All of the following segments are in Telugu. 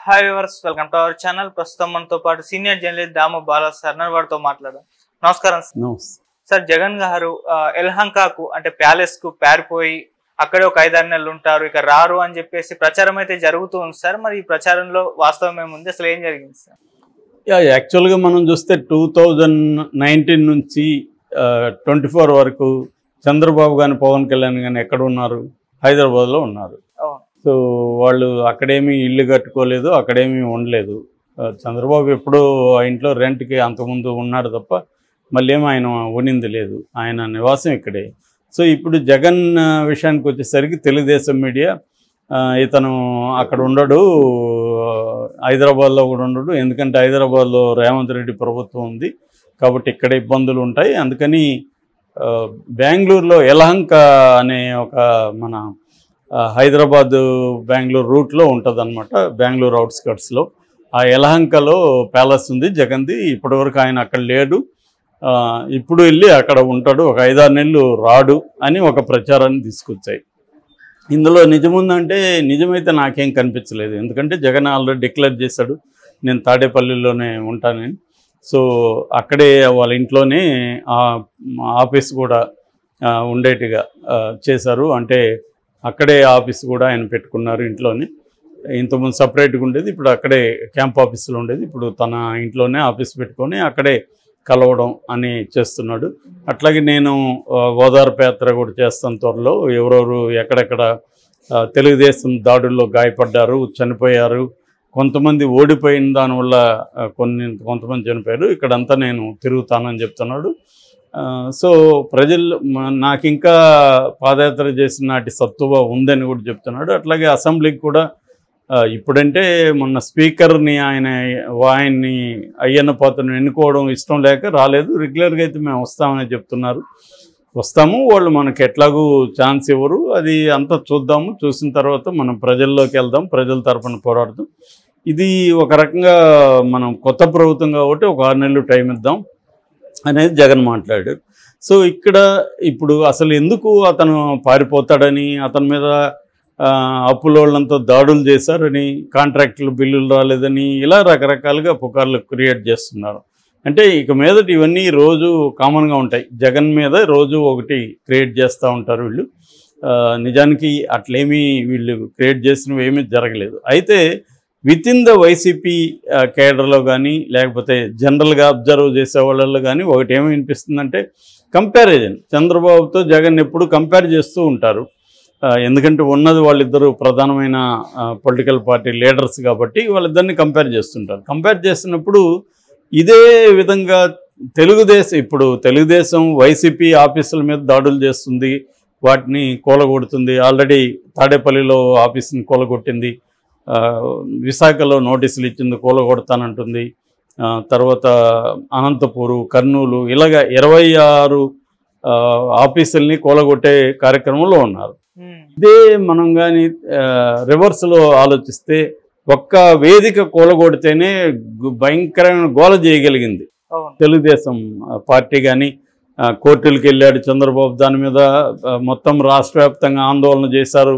Hi viewers, welcome to our channel. ప్రస్తుతం మనతో పాటు సీనియర్ జర్నలిస్ట్ దాము బాలా సార్ వారితో మాట్లాడదాం. నమస్కారం సార్. జగన్ గారు ఎల్హంకాకు అంటే ప్యాలెస్ కు పారిపోయి అక్కడే ఒక 5-6 నెలలు ఉంటారు, ఇక రారు అని చెప్పేసి ప్రచారం అయితే జరుగుతూ ఉంది సార్. మరి ఈ ప్రచారంలో వాస్తవం ఏముంది, అసలు ఏం జరిగింది సార్? యాక్చువల్గా మనం చూస్తే 2019 నుంచి 24 వరకు చంద్రబాబు కానీ పవన్ కళ్యాణ్ కానీ ఎక్కడ ఉన్నారు? హైదరాబాద్లో ఉన్నారు. సో వాళ్ళు అక్కడేమీ ఇల్లు కట్టుకోలేదు, అక్కడేమీ ఉండలేదు. చంద్రబాబు ఎప్పుడూ ఆ ఇంట్లో రెంట్కి అంతకుముందు ఉన్నాడు తప్ప మళ్ళీ ఏమో ఆయన ఉనింది లేదు, ఆయన నివాసం ఇక్కడే. సో ఇప్పుడు జగన్ విషయానికి వచ్చేసరికి తెలుగుదేశం మీడియా ఇతను అక్కడ ఉండడు, హైదరాబాద్లో కూడా ఉండడు, ఎందుకంటే హైదరాబాద్లో రేవంత్ రెడ్డి ప్రభుత్వం ఉంది కాబట్టి ఇక్కడ ఇబ్బందులు ఉంటాయి, అందుకని బెంగళూరులో యలహంక అనే ఒక మన హైదరాబాద్ బెంగళూరు రూట్లో ఉంటుంది అనమాట, బెంగళూరు అవుట్స్కట్స్లో. ఆ యలహంకలో ప్యాలెస్ ఉంది జగన్ది. ఇప్పటివరకు ఆయన అక్కడ లేడు, ఇప్పుడు వెళ్ళి అక్కడ ఉంటాడు, ఒక 5-6 నెలలు రాడు అని ఒక ప్రచారాన్ని తీసుకొచ్చాయి. ఇందులో నిజముందంటే నిజమైతే నాకేం కనిపించలేదు, ఎందుకంటే జగన్ ఆల్రెడీ డిక్లేర్ చేశాడు నేను తాడేపల్లిలోనే ఉంటానని. సో అక్కడే వాళ్ళ ఇంట్లోనే ఆఫీస్ కూడా ఉండేట్టుగా చేశారు, అంటే అక్కడే ఆఫీస్ కూడా ఆయన పెట్టుకున్నారు ఇంట్లోనే. ఇంతకుముందు సపరేట్గా ఉండేది, ఇప్పుడు అక్కడే క్యాంప్ ఆఫీసులో ఉండేది, ఇప్పుడు తన ఇంట్లోనే ఆఫీస్ పెట్టుకొని అక్కడే కలవడం అని చేస్తున్నాడు. అట్లాగే నేను ఓదార్పు యాత్ర కూడా చేస్తాను త్వరలో. ఎవరెవరు ఎక్కడెక్కడ తెలుగుదేశం దాడుల్లో గాయపడ్డారు, చనిపోయారు, కొంతమంది ఓడిపోయిన దానివల్ల కొంతమంది చనిపోయారు, ఇక్కడంతా నేను తిరుగుతానని చెప్తున్నాడు. సో ప్రజలు నాకు ఇంకా పాదయాత్ర చేసిన నాటి సత్తువ ఉందని కూడా చెప్తున్నాడు. అట్లాగే అసెంబ్లీకి కూడా ఇప్పుడంటే మొన్న స్పీకర్ని ఆయన్ని అయ్యన్న పాత్రను ఎన్నుకోవడం ఇష్టం లేక రాలేదు, రెగ్యులర్గా అయితే మేము వస్తామని చెప్తున్నారు. వస్తాము, వాళ్ళు మనకి ఎట్లాగూ ఛాన్స్ ఇవ్వరు, అది అంతా చూద్దాము, చూసిన తర్వాత మనం ప్రజల్లోకి వెళ్దాం, ప్రజల తరఫున పోరాడదాం. ఇది ఒక రకంగా మనం కొత్త ప్రభుత్వం కాబట్టి ఒక 6 నెలలు టైం ఇద్దాం అనేది జగన్ మాట్లాడాడు. సో ఇక్కడ ఇప్పుడు అసలు ఎందుకు అతను పారిపోతాడని, అతని మీద అప్పులోళ్ళంతా దాడులు చేశారని, కాంట్రాక్టులు బిల్లులు రాలేదని, ఇలా రకరకాలుగా పుకార్లు క్రియేట్ చేస్తున్నారు. అంటే ఇక మీదట ఇవన్నీ రోజు కామన్గా ఉంటాయి, జగన్ మీద రోజు ఒకటి క్రియేట్ చేస్తూ ఉంటారు వీళ్ళు. నిజానికి అట్లేమీ వీళ్ళు క్రియేట్ చేసినవి ఏమీ జరగలేదు. అయితే విత్ ఇన్ ద వైసీపీ కేడర్లో కానీ లేకపోతే జనరల్గా అబ్జర్వ్ చేసే వాళ్ళల్లో కానీ ఒకటి ఏమి వినిపిస్తుందంటే కంపారిజన్. చంద్రబాబుతో జగన్ ఎప్పుడు కంపేర్ చేస్తూ ఉంటారు, ఎందుకంటే ఉన్నది వాళ్ళిద్దరూ ప్రధానమైన పొలిటికల్ పార్టీ లీడర్స్ కాబట్టి వాళ్ళిద్దరిని కంపేర్ చేస్తుంటారు. కంపేర్ చేస్తున్నప్పుడు ఇదే విధంగా తెలుగుదేశం వైసీపీ ఆఫీసుల మీద దాడులు చేస్తుంది, వాటిని కూలగొడుతుంది. ఆల్రెడీ తాడేపల్లిలో ఆఫీసుని కూలగొట్టింది, విశాఖలో నోటీసులు ఇచ్చింది, కూలగొడతానంటుంది. తర్వాత అనంతపూరు, కర్నూలు, ఇలాగ 26 ఆఫీసుల్ని కూలగొట్టే కార్యక్రమంలో ఉన్నారు. ఇదే మనం కానీ రివర్స్లో ఆలోచిస్తే ఒక్క వేదిక కూలగొడితేనే భయంకరమైన గోల చేయగలిగింది తెలుగుదేశం పార్టీ. కానీ కోర్టులకు వెళ్ళాడు చంద్రబాబు, దాని మీద మొత్తం రాష్ట్ర వ్యాప్తంగా ఆందోళన చేశారు,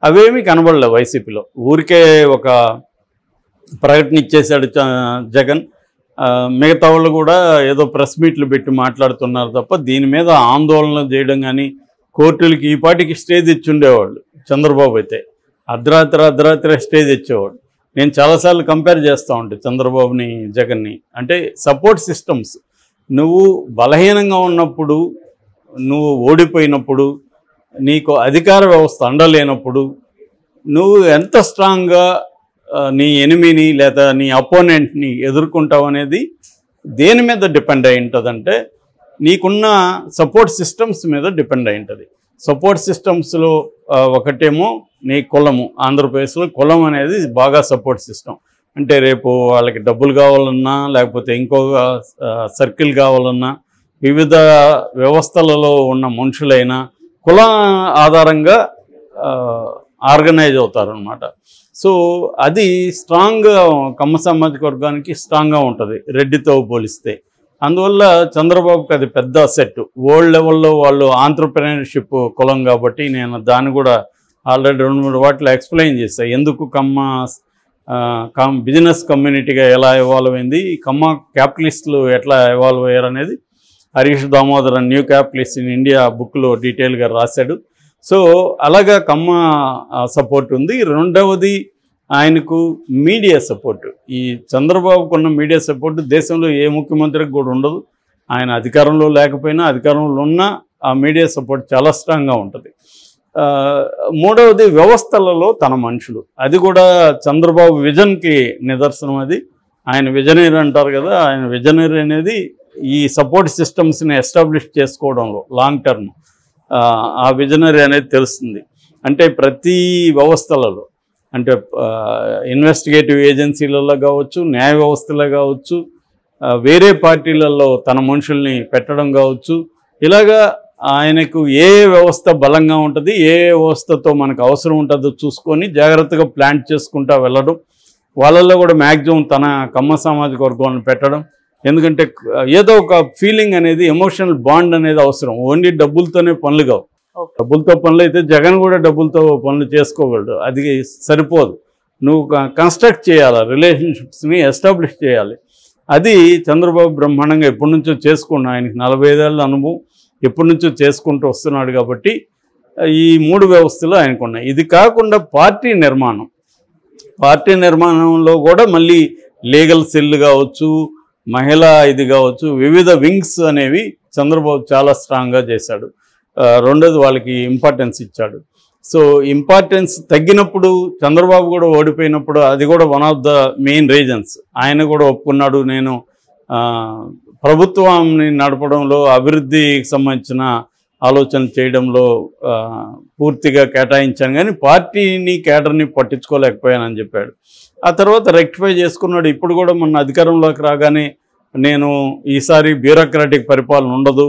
అవేమీ కనబడలేవు వైసీపీలో. ఊరికే ఒక ప్రకటన ఇచ్చేశాడు జగన్, మిగతా వాళ్ళు కూడా ఏదో ప్రెస్ మీట్లు పెట్టి మాట్లాడుతున్నారు తప్ప దీని మీద ఆందోళన చేయడం కానీ, కోర్టులకి ఈ పార్టీకి స్టేజ్ ఇచ్చి ఉండేవాళ్ళు. చంద్రబాబు అయితే అర్ధరాత్రి స్టేజ్ ఇచ్చేవాడు. నేను చాలాసార్లు కంపేర్ చేస్తూ ఉంటాను చంద్రబాబుని జగన్ని. అంటే సపోర్ట్ సిస్టమ్స్, నువ్వు బలహీనంగా ఉన్నప్పుడు, నువ్వు ఓడిపోయినప్పుడు, నీకు అధికార వ్యవస్థ అండలేనప్పుడు నువ్వు ఎంత స్ట్రాంగ్గా నీ ఎనిమిని లేదా నీ అపోనెంట్ని ఎదుర్కొంటావు అనేది దేని మీద డిపెండ్ అయి ఉంటుందంటే నీకున్న సపోర్ట్ సిస్టమ్స్ మీద డిపెండ్ అయి ఉంటుంది. సపోర్ట్ సిస్టమ్స్లో ఒకటేమో నీ కులము. ఆంధ్రప్రదేశ్లో కులం అనేది బాగా సపోర్ట్ సిస్టమ్. అంటే రేపు వాళ్ళకి డబ్బులు కావాలన్నా లేకపోతే ఇంకొక సర్కిల్ కావాలన్నా వివిధ వ్యవస్థలలో ఉన్న మనుషులైనా కుల ఆధారంగా ఆర్గనైజ్ అవుతారనమాట. సో అది స్ట్రాంగ్గా కమ్మ సామాజిక వర్గానికి స్ట్రాంగ్గా ఉంటుంది రెడ్డితో పోలిస్తే. అందువల్ల చంద్రబాబుకి అది పెద్ద సెట్. వరల్డ్ లెవెల్లో వాళ్ళు ఆంట్రప్రెనర్షిప్ కులం కాబట్టి నేను దాన్ని కూడా ఆల్రెడీ 2-3 వాటిలో ఎక్స్ప్లెయిన్ చేశాను, ఎందుకు కమ్మ బిజినెస్ కమ్యూనిటీగా ఎలా ఎవాల్వ్ అయింది, కమ్మ క్యాపిటలిస్టులు ఎట్లా ఎవాల్వ్ అయ్యారు అనేది Harish Damodaran new capitalist in India బుక్లో డీటెయిల్గా రాశాడు. సో అలాగా కమ్మ సపోర్ట్ ఉంది. రెండవది ఆయనకు మీడియా సపోర్టు. ఈ చంద్రబాబుకున్న మీడియా సపోర్టు దేశంలో ఏ ముఖ్యమంత్రికి కూడా ఉండదు. ఆయన అధికారంలో లేకపోయినా, అధికారంలో ఉన్నా ఆ మీడియా సపోర్ట్ చాలా స్ట్రాంగ్గా ఉంటుంది. మూడవది వ్యవస్థలలో తన మనుషులు. అది కూడా చంద్రబాబు విజన్కి నిదర్శనం. అది ఆయన విజనరీ అంటారు కదా, ఆయన విజనరీ అనేది ఈ సపోర్ట్ సిస్టమ్స్ని ఎస్టాబ్లిష్ చేసుకోవడంలో లాంగ్ టర్మ్ ఆ విజనరీ అనేది తెలుస్తుంది. అంటే ప్రతి వ్యవస్థలలో, అంటే ఇన్వెస్టిగేటివ్ ఏజెన్సీలలో కావచ్చు, న్యాయ వ్యవస్థలో కావచ్చు, వేరే పార్టీలలో తన మనుషుల్ని పెట్టడం కావచ్చు, ఇలాగా ఆయనకు ఏ వ్యవస్థ బలంగా ఉంటుంది, ఏ వ్యవస్థతో మనకు అవసరం ఉంటుందో చూసుకొని జాగ్రత్తగా ప్లాన్ చేసుకుంటూ వెళ్ళడం. వాళ్ళల్లో కూడా మ్యాక్సిమం తన కమ్మ సామాజిక వర్గాలను పెట్టడం. ఎందుకంటే ఏదో ఒక ఫీలింగ్ అనేది, ఎమోషనల్ బాండ్ అనేది అవసరం. ఓన్లీ డబ్బులతోనే పనులు కావు. డబ్బులతో పనులు అయితే జగన్ కూడా డబ్బులతో పనులు చేసుకోగలడు, అది సరిపోదు. నువ్వు కన్స్ట్రక్ట్ చేయాలి, రిలేషన్షిప్స్ని ఎస్టాబ్లిష్ చేయాలి. అది చంద్రబాబు బ్రహ్మాండంగా ఎప్పటి నుంచో చేసుకున్నాడు. ఆయనకి 45 ఏళ్ళ అనుభవం, ఎప్పటి నుంచో చేసుకుంటూ వస్తున్నాడు. కాబట్టి ఈ 3 వ్యవస్థలు ఆయనకున్నాయి. ఇది కాకుండా పార్టీ నిర్మాణంలో కూడా మళ్ళీ లీగల్ సెల్ కావచ్చు, మహిళా ఇది కావచ్చు, వివిధ వింగ్స్ అనేవి చంద్రబాబు చాలా స్ట్రాంగ్గా చేశాడు. రెండోది వాళ్ళకి ఇంపార్టెన్స్ ఇచ్చాడు. సో ఇంపార్టెన్స్ తగ్గినప్పుడు, చంద్రబాబు కూడా ఓడిపోయినప్పుడు, అది కూడా one of the main reasons. ఆయన కూడా ఒప్పుకున్నాడు, నేను ప్రభుత్వాన్ని నడపడంలో, అభివృద్ధికి సంబంధించిన ఆలోచన చేయడంలో పూర్తిగా కేటాయించాను, కానీ పార్టీని కేడర్ని పట్టించుకోలేకపోయానని చెప్పాడు. ఆ తర్వాత రెక్టిఫై చేసుకున్నాడు. ఇప్పుడు కూడా మొన్న అధికారంలోకి రాగానే నేను ఈసారి బ్యూరోక్రాటిక్ పరిపాలన ఉండదు,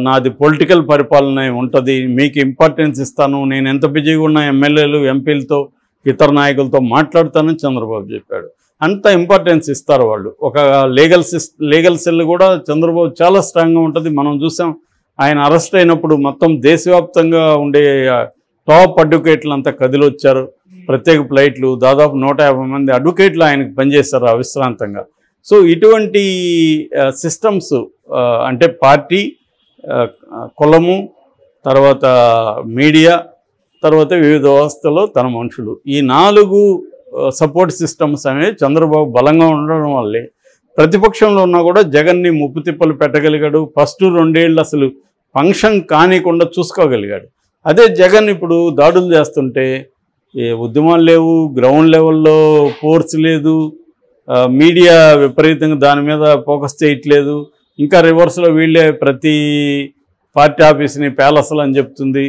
నాది పొలిటికల్ పరిపాలన ఉంటుంది, మీకు ఇంపార్టెన్స్ ఇస్తాను, నేను ఎంత బిజీగా ఉన్న ఎమ్మెల్యేలు ఎంపీలతో ఇతర నాయకులతో మాట్లాడతానని చంద్రబాబు చెప్పాడు. అంత ఇంపార్టెన్స్ ఇస్తారు వాళ్ళు. ఒక లీగల్ సెల్ కూడా చంద్రబాబు చాలా స్ట్రాంగ్గా ఉంటుంది. మనం చూసాం, ఆయన అరెస్ట్ అయినప్పుడు మొత్తం దేశవ్యాప్తంగా ఉండే టాప్ అడ్వకేట్లు అంతా కదిలొచ్చారు. ప్రత్యేక ఫ్లైట్లు, దాదాపు 150 మంది అడ్వకేట్లు ఆయనకు పనిచేస్తారు అవిశ్రాంతంగా. సో ఇటువంటి సిస్టమ్స్, అంటే పార్టీ, కులము, తర్వాత మీడియా, తర్వాత వివిధ వ్యవస్థలో తన మనుషులు, ఈ 4 సపోర్ట్ సిస్టమ్స్ అనేవి చంద్రబాబు బలంగా ఉండడం వల్లే ప్రతిపక్షంలో ఉన్నా కూడా జగన్ని ముప్పు తిప్పలు పెట్టగలిగాడు. ఫస్ట్ 2 ఏళ్ళు అసలు ఫంక్షన్ కానికుండా చూసుకోగలిగాడు. అదే జగన్ ఇప్పుడు దాడులు చేస్తుంటే ఏ ఉద్యమాలు లేవు, గ్రౌండ్ లెవెల్లో ఫోర్స్ లేదు, మీడియా విపరీతంగా దాని మీద ఫోకస్ చేయట్లేదు. ఇంకా రివర్స్లో వీళ్ళే ప్రతి పార్టీ ఆఫీస్ని ప్యాలెస్లు అని చెప్తుంది,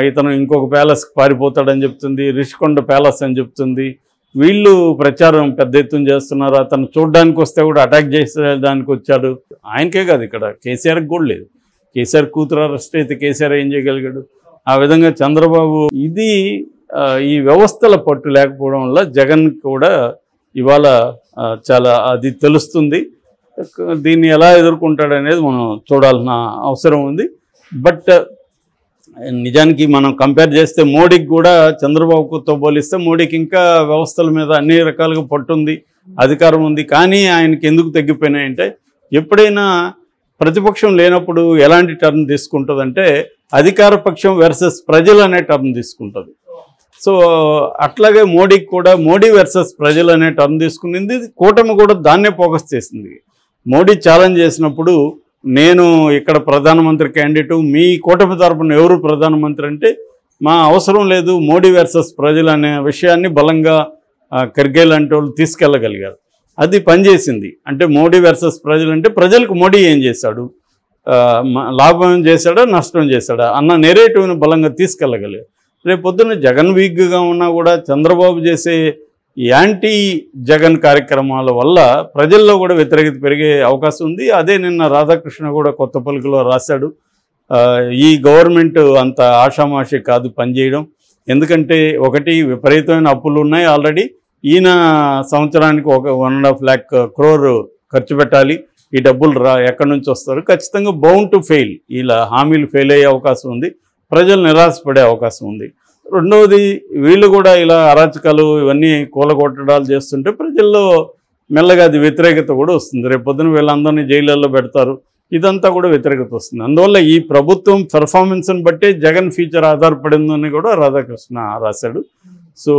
ఇతను ఇంకొక ప్యాలెస్కి పారిపోతాడని చెప్తుంది, రిషికొండ ప్యాలెస్ అని చెప్తుంది. వీళ్ళు ప్రచారం పెద్ద ఎత్తున చేస్తున్నారు. అతను చూడడానికి వస్తే కూడా అటాక్ చేసేదానికి వచ్చాడు. ఆయనకే కాదు, ఇక్కడ కేసీఆర్కి కూడా లేదు. కేసీఆర్ కూతురు అరెస్ట్ అయితే కేసీఆర్ ఏం చేయగలిగాడు? ఆ విధంగా చంద్రబాబు, ఇది ఈ వ్యవస్థల పట్టు లేకపోవడం వల్ల జగన్ కూడా ఇవాళ చాలా అది తెలుస్తుంది. దీన్ని ఎలా ఎదుర్కొంటాడనేది మనం చూడాల్సిన అవసరం ఉంది. బట్ నిజానికి మనం కంపేర్ చేస్తే మోడీకి కూడా చంద్రబాబుతో పోలిస్తే మోడీకి ఇంకా వ్యవస్థల మీద అన్ని రకాలుగా పట్టుంది, అధికారం ఉంది. కానీ ఆయనకి ఎందుకు తగ్గిపోయినాయంటే, ఎప్పుడైనా ప్రతిపక్షం లేనప్పుడు ఎలాంటి టర్న్ తీసుకుంటుందంటే అధికార పక్షం వర్సెస్ ప్రజలు అనే టర్న్ తీసుకుంటుంది. సో అట్లాగే మోడీకి కూడా మోడీ వర్సెస్ ప్రజలు అనే టర్న్ తీసుకునింది. కూటమి కూడా దాన్నే ఫోకస్ చేసింది. మోడీ ఛాలెంజ్ చేసినప్పుడు, నేను ఇక్కడ ప్రధానమంత్రి క్యాండిడేటు, మీ కూటమి తరపున ఎవరు ప్రధానమంత్రి అంటే, మా అవసరం లేదు, మోడీ వర్సెస్ ప్రజలు అనే విషయాన్ని బలంగా ఖర్గే లాంటి వాళ్ళు తీసుకెళ్ళగలిగారు. అది పనిచేసింది. అంటే మోడీ వర్సెస్ ప్రజలు అంటే, ప్రజలకు మోడీ ఏం చేశాడు, లాభం చేశాడా నష్టం చేశాడా అన్న నెరేటివ్ని బలంగా తీసుకెళ్ళగలిగారు. రేపొద్దున జగన్ వీక్గా ఉన్నా కూడా చంద్రబాబు చేసే యాంటీ జగన్ కార్యక్రమాల వల్ల ప్రజల్లో కూడా వ్యతిరేకత పెరిగే అవకాశం ఉంది. అదే నిన్న రాధాకృష్ణ కూడా కొత్త పలుకులో రాశాడు, ఈ గవర్నమెంట్ అంత ఆషామాషి కాదు పనిచేయడం. ఎందుకంటే ఒకటి, విపరీతమైన అప్పులు ఉన్నాయి ఆల్రెడీ. ఈయన సంవత్సరానికి 1.5 lakh crore ఖర్చు పెట్టాలి. ఈ డబ్బులు ఎక్కడి నుంచి వస్తారు? ఖచ్చితంగా బౌండ్ టు ఫెయిల్. ఇలా హామీలు ఫెయిల్ అయ్యే అవకాశం ఉంది, ప్రజలు నిరాశపడే అవకాశం ఉంది. రెండవది వీళ్ళు కూడా ఇలా అరాచకాలు ఇవన్నీ కూలగొట్టడాలు చేస్తుంటే ప్రజల్లో మెల్లగా అది వ్యతిరేకత కూడా వస్తుంది. రేపు పొద్దున వీళ్ళందరినీ జైళ్ళల్లో పెడతారు, ఇదంతా కూడా వ్యతిరేకత వస్తుంది. అందువల్ల ఈ ప్రభుత్వం పెర్ఫార్మెన్స్ని బట్టే జగన్ ఫ్యూచర్ ఆధారపడిందని కూడా రాధాకృష్ణ రాశాడు. సో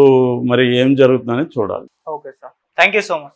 మరి ఏం జరుగుతుందని చూడాలి. Okay sir, thank you so much.